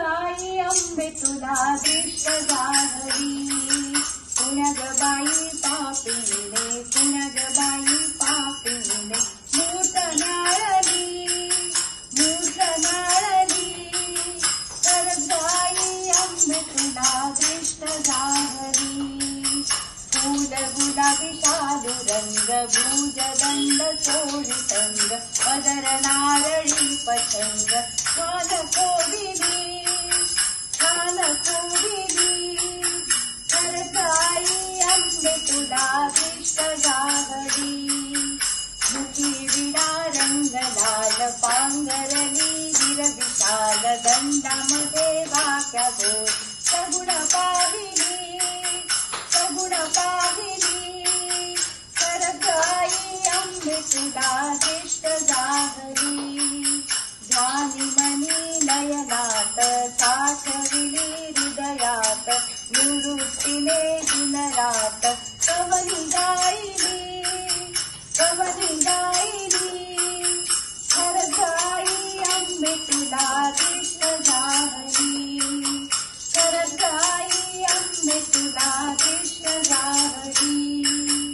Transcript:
गाई अंबे तुला दृष्ट जाहरी पुण्यगबाई पापिले पुण्यगबाई पापिले मूर्त नाळली तर गाई अंबे तुला दृष्ट जाहरी फूल गुलाबी शालू रंग भुज दंड चोळी तंग पदर नारळी पतंग कान कोविली तर गाई अंबे तुला दृष्ट जाहरी मुखी विडा रंग लाल पांघरली वीर विशाल दंडामध्ये वाक्या गोड सगुण पाहिली तर गाई अंबे तुला दृष्ट जाहरी ध्यानी मनी नयनात साठविली हृदयात निवृत्तीने दिनरात कवनी गायली तर गाई अंबे तुला दृष्ट जाहरी तर गाई अंबे तुला दृष्ट जाहरी